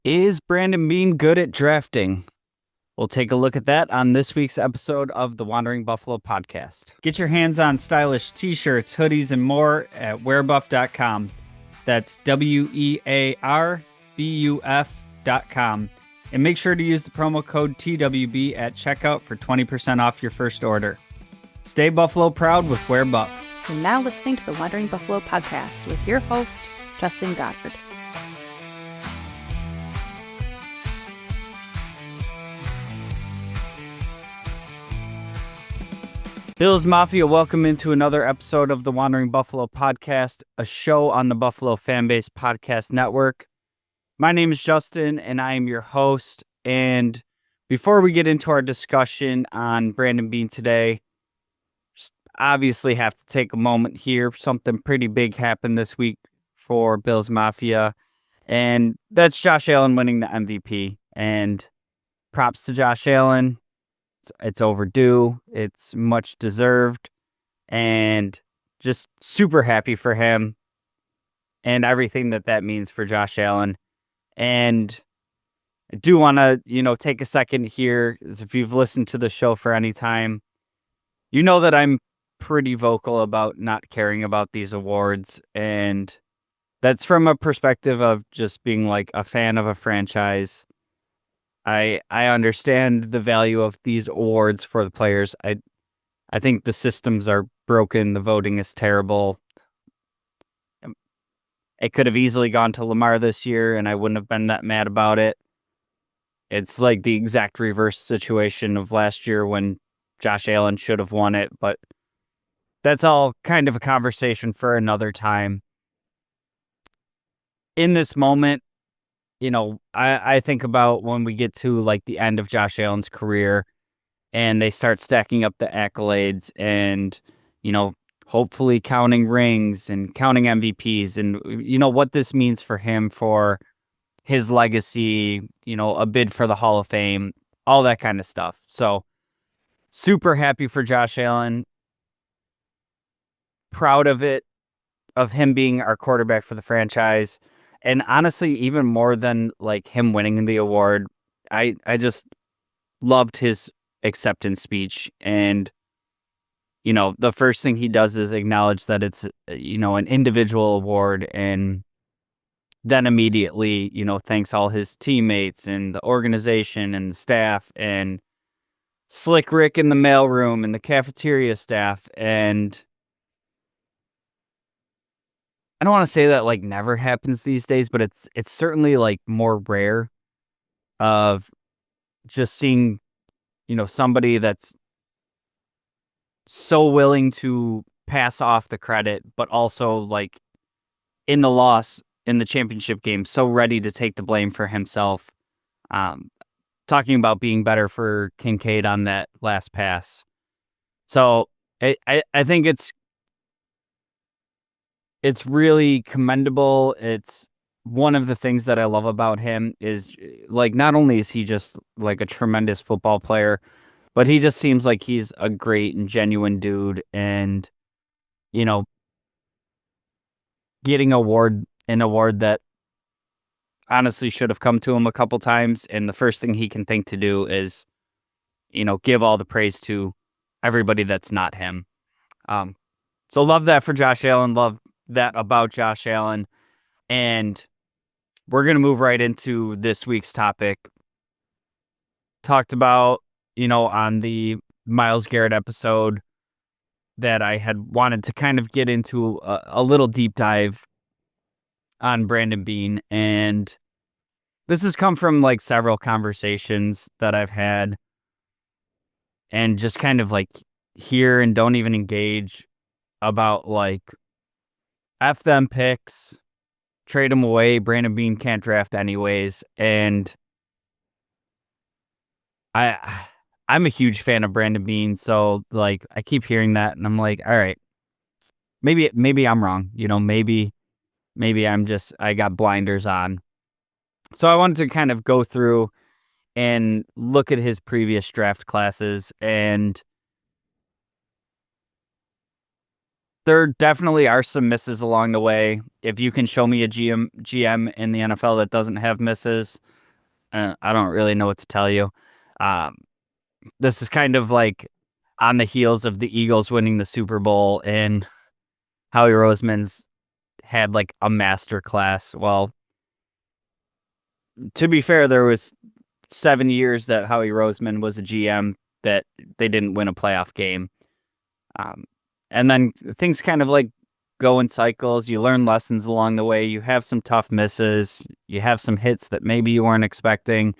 Is Brandon Beane good at drafting? We'll take a look at that on this week's episode of the Wandering Buffalo podcast. Get your hands on stylish t-shirts, hoodies, and more at wearbuff.com. That's wearbuff.com. And make sure to use the promo code TWB at checkout for 20% off your first order. Stay Buffalo proud with Wear Buff. You're now listening to the Wandering Buffalo podcast with your host, Justin Goddard. Bills Mafia, welcome into another episode of the Wandering Buffalo podcast, a show on the Buffalo Fanbase Podcast Network. My name is Justin, and I am your host. And before we get into our discussion on Brandon Beane today, just obviously have to take a moment here. Something pretty big happened this week for Bills Mafia, and that's Josh Allen winning the MVP. And props to Josh Allen. It's overdue. It's much deserved, and just super happy for him and everything that means for Josh Allen. And I do want to, take a second here. If you've listened to the show for any time, you know that I'm pretty vocal about not caring about these awards. And that's from a perspective of just being like a fan of a franchise. I understand the value of these awards for the players. I think the systems are broken. The voting is terrible. It could have easily gone to Lamar this year, and I wouldn't have been that mad about it. It's like the exact reverse situation of last year when Josh Allen should have won it, but that's all kind of a conversation for another time. In this moment, I think about when we get to like the end of Josh Allen's career and they start stacking up the accolades and, hopefully counting rings and counting MVPs and, what this means for him, for his legacy, a bid for the Hall of Fame, all that kind of stuff. So super happy for Josh Allen. Proud of it, of him being our quarterback for the franchise. And honestly, even more than like him winning the award, I just loved his acceptance speech. And, the first thing he does is acknowledge that it's, an individual award. And then immediately, thanks all his teammates and the organization and the staff and Slick Rick in the mailroom and the cafeteria staff. And I don't want to say that like never happens these days, but it's certainly like more rare of just seeing, somebody that's so willing to pass off the credit, but also like in the loss in the championship game, so ready to take the blame for himself. Talking about being better for Kincaid on that last pass. So I think it's really commendable. It's one of the things that I love about him is like, not only is he just like a tremendous football player, but he just seems like he's a great and genuine dude. And, getting an award that honestly should have come to him a couple times. And the first thing he can think to do is, give all the praise to everybody that's not him. So love that for Josh Allen. Love that about Josh Allen. And we're going to move right into this week's topic. Talked about, on the Myles Garrett episode that I had wanted to kind of get into a little deep dive on Brandon Beane. And this has come from like several conversations that I've had and just kind of like hear and don't even engage about like F them picks, trade them away. Brandon Beane can't draft anyways. And I'm a huge fan of Brandon Beane. So like I keep hearing that and I'm like, all right, maybe I'm wrong. Maybe I got blinders on. So I wanted to kind of go through and look at his previous draft classes and there definitely are some misses along the way. If you can show me a GM in the NFL that doesn't have misses, I don't really know what to tell you. Um, this is kind of like on the heels of the Eagles winning the Super Bowl, and Howie Roseman's had like a master class. Well, to be fair, there was 7 years that Howie Roseman was a GM that they didn't win a playoff game. Um, and then things kind of like go in cycles. You learn lessons along the way. You have some tough misses. You have some hits that maybe you weren't expecting.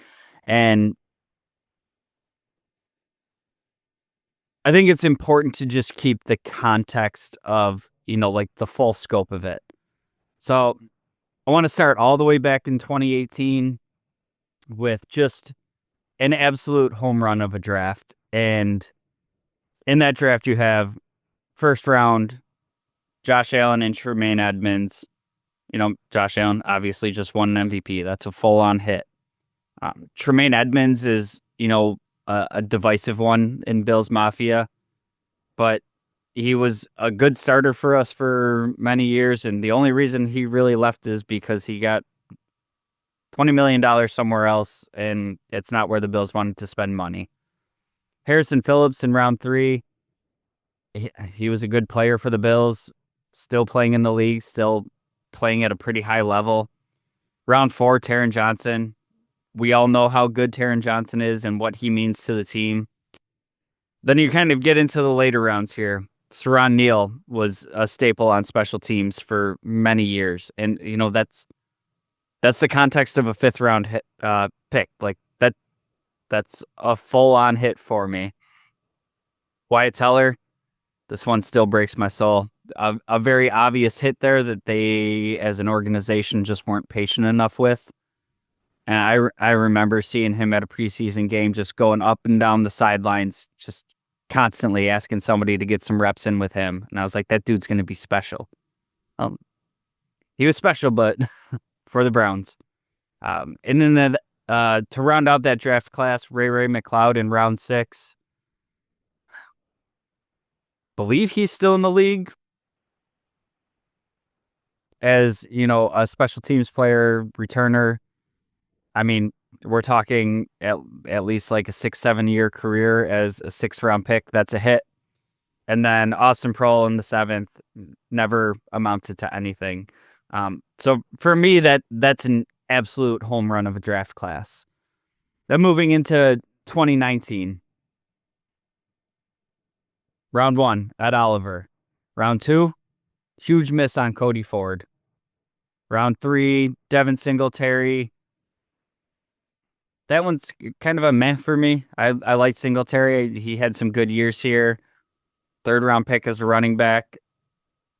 And I think it's important to just keep the context of, like the full scope of it. So I want to start all the way back in 2018 with just an absolute home run of a draft. And in that draft, you have first round Josh Allen and Tremaine Edmonds. Josh Allen obviously just won an MVP. That's a full on hit. Tremaine Edmonds is, a divisive one in Bills Mafia, but he was a good starter for us for many years. And the only reason he really left is because he got $20 million somewhere else, and it's not where the Bills wanted to spend money. Harrison Phillips in round 3, he was a good player for the Bills, still playing in the league, still playing at a pretty high level. Round 4, Taron Johnson. We all know how good Taron Johnson is and what he means to the team. Then you kind of get into the later rounds here. Saron Neal was a staple on special teams for many years. And, that's the context of a 5th round hit, pick. Like that's a full on hit for me. Wyatt Teller, this one still breaks my soul. A very obvious hit there that they, as an organization, just weren't patient enough with. And I remember seeing him at a preseason game just going up and down the sidelines, just constantly asking somebody to get some reps in with him. And I was like, that dude's going to be special. He was special, but for the Browns. And then to round out that draft class, Ray McLeod in round 6. Believe he's still in the league as, a special teams player, returner. I mean, we're talking at least like a 6-7 year career as a 6th round pick. That's a hit. And then Austin Proehl in the 7th never amounted to anything. So for me, that's an absolute home run of a draft class. Then moving into 2019. Round 1, Ed Oliver. Round 2, huge miss on Cody Ford. Round 3, Devin Singletary. That one's kind of a meh for me. I like Singletary. He had some good years here. 3rd round pick as a running back.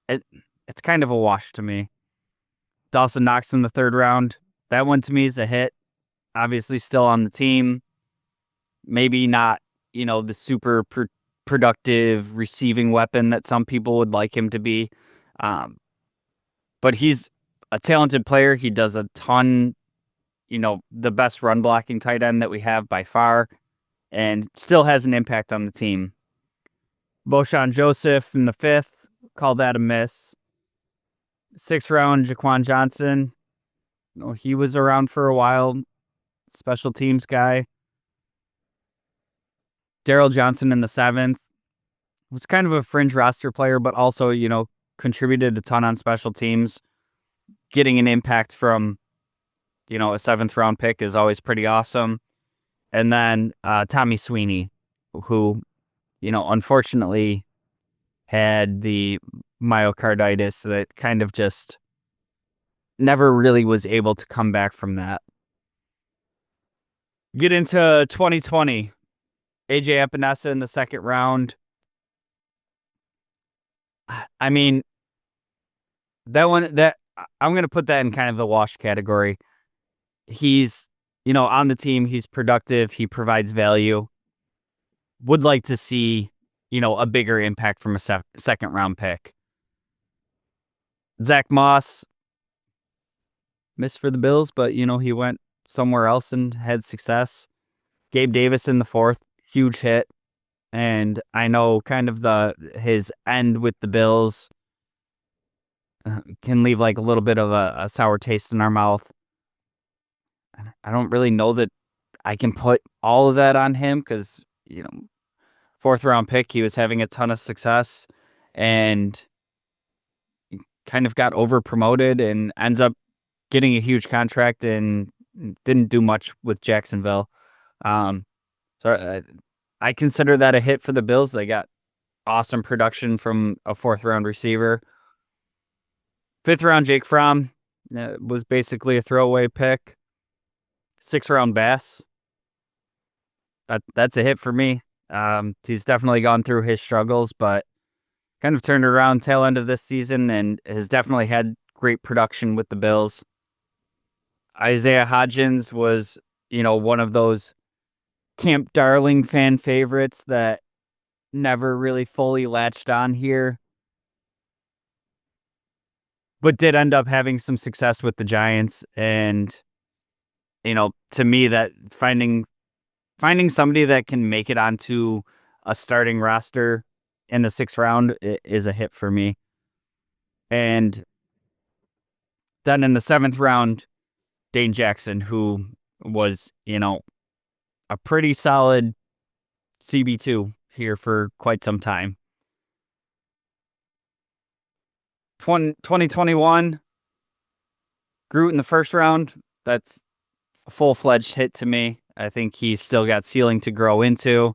It's kind of a wash to me. Dawson Knox in the 3rd round. That one to me is a hit. Obviously still on the team. Maybe not, the super productive receiving weapon that some people would like him to be. But he's a talented player. He does a ton, the best run blocking tight end that we have by far, and still has an impact on the team. Boshan Joseph in the 5th, called that a miss. 6th round, Jaquan Johnson. He was around for a while. Special teams guy. Daryl Johnson in the 7th. Was kind of a fringe roster player, but also, contributed a ton on special teams. Getting an impact from, a 7th round pick is always pretty awesome. And then Tommy Sweeney, who, unfortunately had the myocarditis that kind of just never really was able to come back from that. Get into 2020. AJ Epinesa in the 2nd round. I mean, that I'm going to put that in kind of the wash category. He's, on the team. He's productive. He provides value. Would like to see, a bigger impact from a 2nd round pick. Zach Moss missed for the Bills, but, he went somewhere else and had success. Gabe Davis in the 4th, huge hit. and I know kind of his end with the Bills can leave like a little bit of a sour taste in our mouth. I don't really know that I can put all of that on him because, fourth round pick, he was having a ton of success and kind of got over promoted and ends up getting a huge contract and didn't do much with Jacksonville. Um, so I consider that a hit for the Bills. They got awesome production from a fourth round receiver. Fifth round, Jake Fromm was basically a throwaway pick. Sixth round, Bass. That's a hit for me. He's definitely gone through his struggles, but kind of turned around tail end of this season and has definitely had great production with the Bills. Isaiah Hodgins was, one of those Camp Darling fan favorites that never really fully latched on here, but did end up having some success with the Giants. And, to me, that finding somebody that can make it onto a starting roster in the sixth round is a hit for me. And then in the seventh round, Dane Jackson, who was, a pretty solid CB2 here for quite some time. 2021, Groot in the first round. That's a full-fledged hit to me. I think he's still got ceiling to grow into.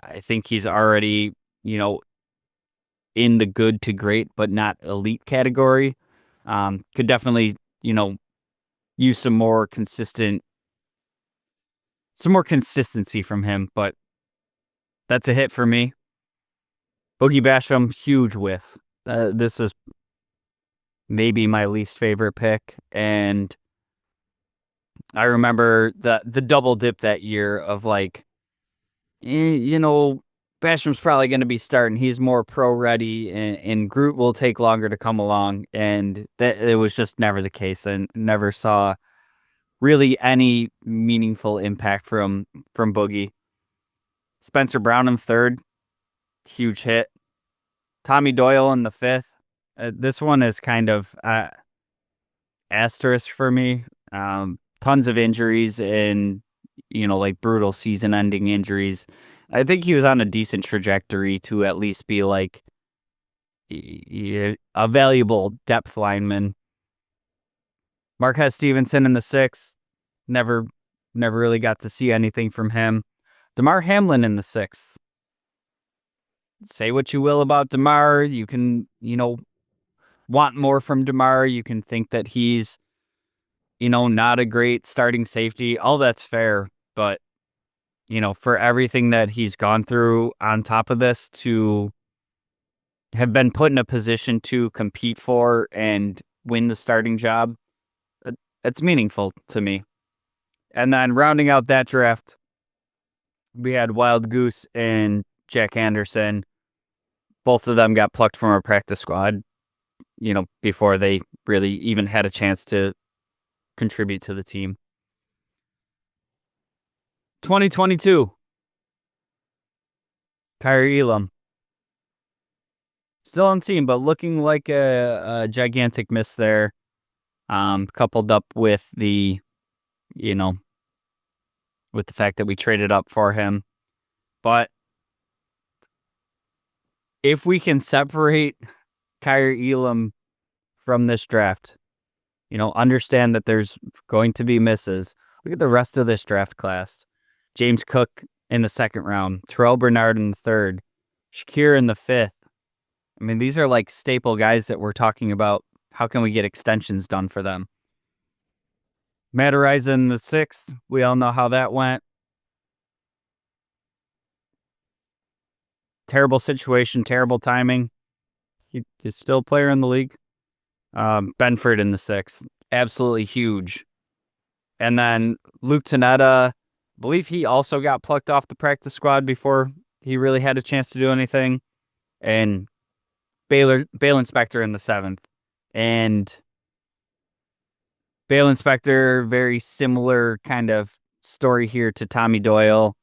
I think he's already, in the good to great, but not elite category. Could definitely, use some more consistency from him, but that's a hit for me. Boogie Basham, huge whiff. This is maybe my least favorite pick, and I remember the double dip that year of like, Basham's probably going to be starting. He's more pro ready, and Groot will take longer to come along, and that it was just never the case, and never saw really any meaningful impact from Boogie. Spencer Brown in third, huge hit. Tommy Doyle in the fifth. This one is kind of asterisk for me. Tons of injuries and, like brutal season-ending injuries. I think he was on a decent trajectory to at least be like a valuable depth lineman. Marquez Stevenson in the sixth. Never really got to see anything from him. Damar Hamlin in the sixth. Say what you will about Damar. You can, want more from Damar. You can think that he's, not a great starting safety. All that's fair. But, for everything that he's gone through on top of this, to have been put in a position to compete for and win the starting job, it's meaningful to me. And then rounding out that draft, we had Wild Goose and Jack Anderson. Both of them got plucked from our practice squad, before they really even had a chance to contribute to the team. 2022, Kaiir Elam. Still on team, but looking like a gigantic miss there, coupled up with the, with the fact that we traded up for him. But if we can separate Kaiir Elam from this draft, understand that there's going to be misses. Look at the rest of this draft class. James Cook in the second round, Terrell Bernard in the third, Shakir in the fifth. I mean, these are like staple guys that we're talking about. How can we get extensions done for them? Matt Araiza in the sixth. We all know how that went. Terrible situation, terrible timing. He's still a player in the league. Benford in the sixth. Absolutely huge. And then Luke Tanetta, I believe he also got plucked off the practice squad before he really had a chance to do anything. And Bale Inspector in the seventh. And Bale Inspector, very similar kind of story here to Tommy Doyle.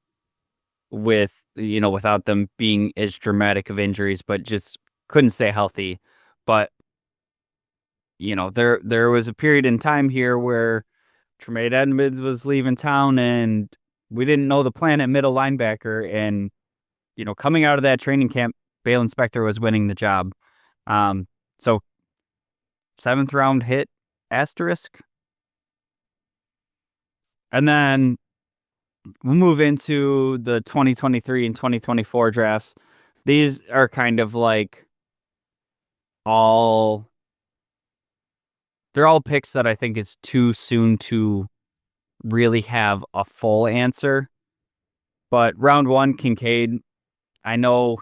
without them being as dramatic of injuries, but just couldn't stay healthy. But there was a period in time here where Tremaine Edmonds was leaving town, and we didn't know the plan at middle linebacker. And coming out of that training camp, Balen Spector was winning the job. So 7th round hit asterisk, and then we'll move into the 2023 and 2024 drafts. These are kind of like they're all picks that I think it's too soon to really have a full answer. But round 1, Kincaid, I know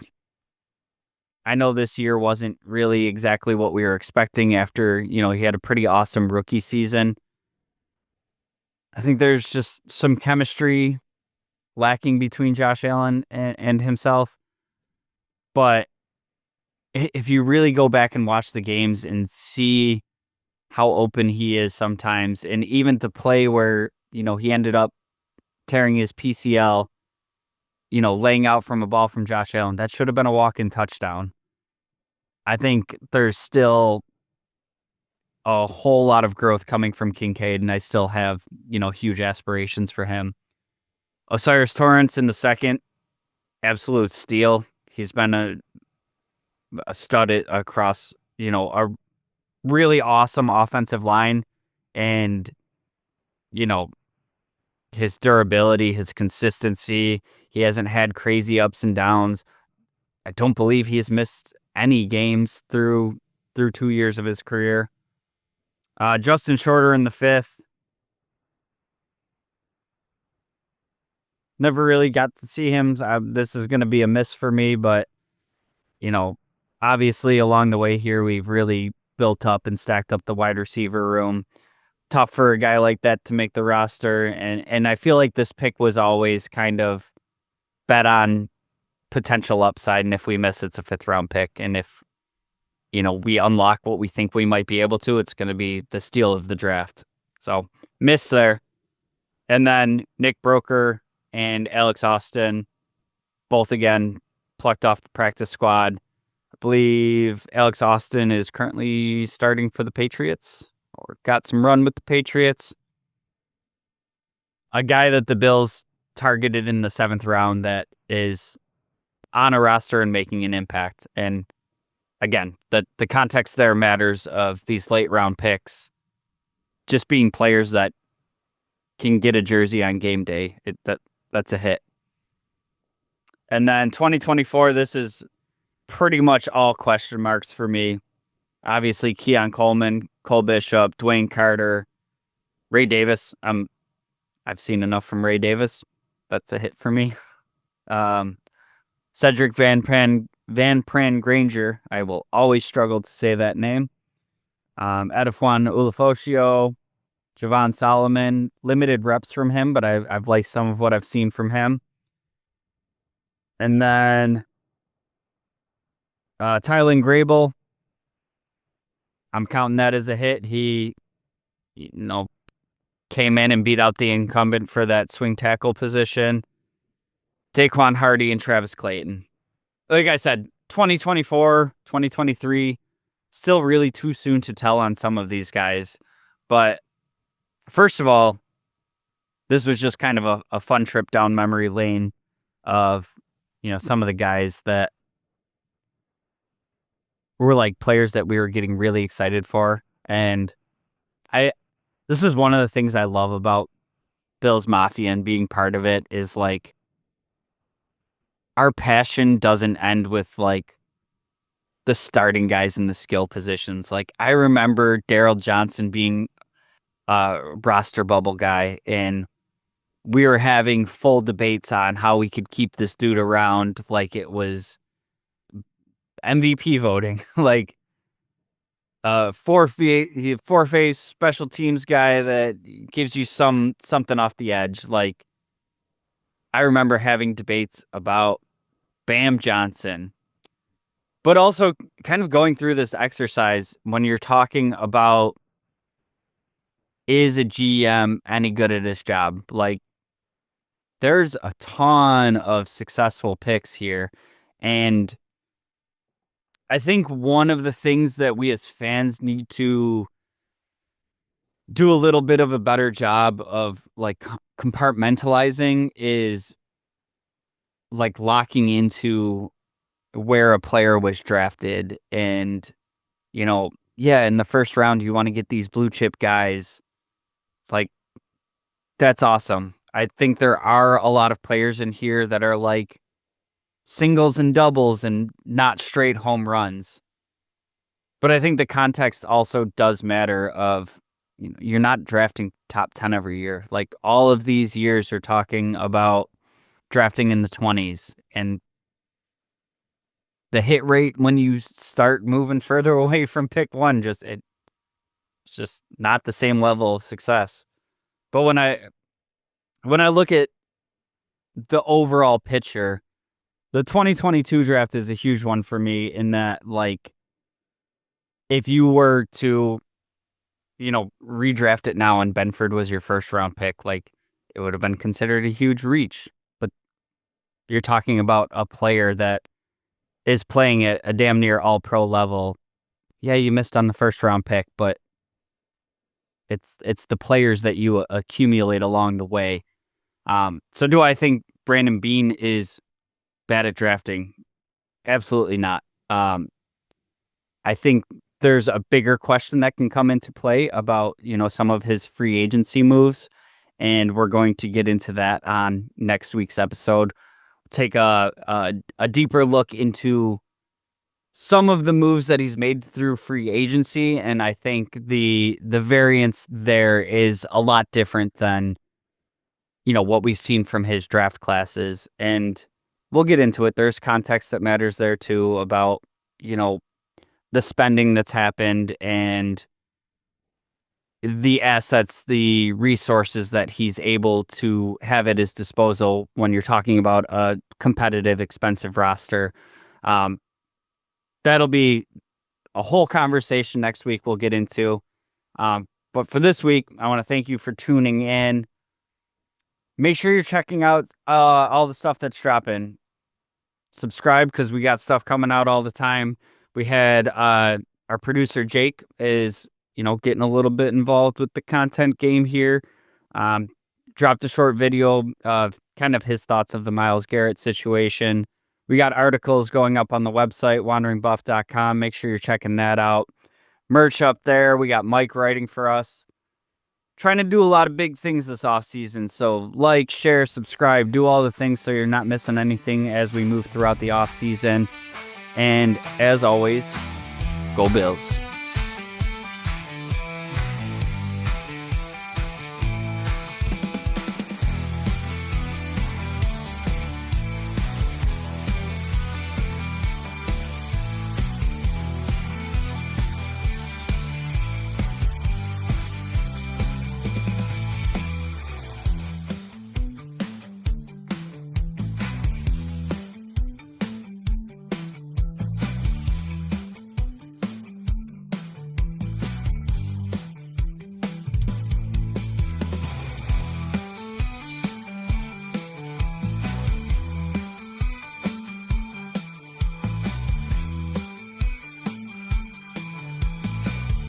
this year wasn't really exactly what we were expecting after, he had a pretty awesome rookie season. I think there's just some chemistry lacking between Josh Allen and himself. But if you really go back and watch the games and see how open he is sometimes, and even the play where, he ended up tearing his PCL, laying out from a ball from Josh Allen, that should have been a walk-in touchdown. I think there's still a whole lot of growth coming from Kincaid, and I still have, huge aspirations for him. Osiris Torrance in the 2nd, absolute steal. He's been a stud across, a really awesome offensive line, and, his durability, his consistency. He hasn't had crazy ups and downs. I don't believe he has missed any games through 2 years of his career. Justin Shorter in the 5th. Never really got to see him. This is going to be a miss for me, but, obviously along the way here, we've really built up and stacked up the wide receiver room. Tough for a guy like that to make the roster. And I feel like this pick was always kind of bet on potential upside. And if we miss, it's a 5th round pick. And if, we unlock what we think we might be able to, it's going to be the steal of the draft. So miss there. And then Nick Broker and Alex Austin, both again plucked off the practice squad. I believe Alex Austin is currently starting for the Patriots, or got some run with the Patriots. A guy that the Bills targeted in the 7th round that is on a roster and making an impact. And again, the context there matters of these late round picks just being players that can get a jersey on game day. That's a hit. And then 2024, this is pretty much all question marks for me. Obviously, Keon Coleman, Cole Bishop, Dwayne Carter, Ray Davis. I've seen enough from Ray Davis. That's a hit for me. Cedric Van Pran Granger. I will always struggle to say that name. Edifwan Ulofoshio, Javon Solomon. Limited reps from him, but I've liked some of what I've seen from him. And then Tylen Grable. I'm counting that as a hit. He, came in and beat out the incumbent for that swing tackle position. Daquan Hardy and Travis Clayton. Like I said, 2024, 2023, still really too soon to tell on some of these guys. But first of all, this was just kind of a fun trip down memory lane of, some of the guys that were like players that we were getting really excited for. And this is one of the things I love about Bills Mafia and being part of it is like our passion doesn't end with like the starting guys in the skill positions. Like I remember Daryl Johnson being a roster bubble guy, and we were having full debates on how we could keep this dude around like it was MVP voting. Like four-face special teams guy that gives you something off the edge. Like I remember having debates about Bam Johnson, but also kind of going through this exercise when you're talking about, is a GM any good at his job? Like there's a ton of successful picks here. And I think one of the things that we as fans need to do a little bit of a better job of like compartmentalizing is like locking into where a player was drafted. And, yeah, in the first round, you want to get these blue chip guys. Like, that's awesome. I think there are a lot of players in here that are like singles and doubles and not straight home runs. But I think the context also does matter of, you're not drafting top 10 every year. Like all of these years are talking about drafting in the 20s, and the hit rate when you start moving further away from pick one, it's just not the same level of success. But when I look at the overall picture, the 2022 draft is a huge one for me in that, like, if you were to, redraft it now and Benford was your first round pick, like, it would have been considered a huge reach. But you're talking about a player that is playing at a damn near all pro level. Yeah, you missed on the first round pick, but it's the players that you accumulate along the way. So do I think Brandon Beane is bad at drafting? Absolutely not. I think there's a bigger question that can come into play about, some of his free agency moves, and we're going to get into that on next week's episode. Take a deeper look into some of the moves that he's made through free agency, and I think the variance there is a lot different than, what we've seen from his draft classes. And we'll get into it. There's context that matters there too about, the spending that's happened and the assets, the resources that he's able to have at his disposal when you're talking about a competitive, expensive roster. That'll be a whole conversation next week we'll get into. But for this week, I want to thank you for tuning in. Make sure you're checking out all the stuff that's dropping. Subscribe because we got stuff coming out all the time. We had our producer Jake is, getting a little bit involved with the content game here. Dropped a short video of kind of his thoughts of the Myles Garrett situation. We got articles going up on the website, wanderingbuff.com. Make sure you're checking that out. Merch up there. We got Mike writing for us. Trying to do a lot of big things this offseason. So like, share, subscribe, do all the things so you're not missing anything as we move throughout the offseason. And as always, go Bills.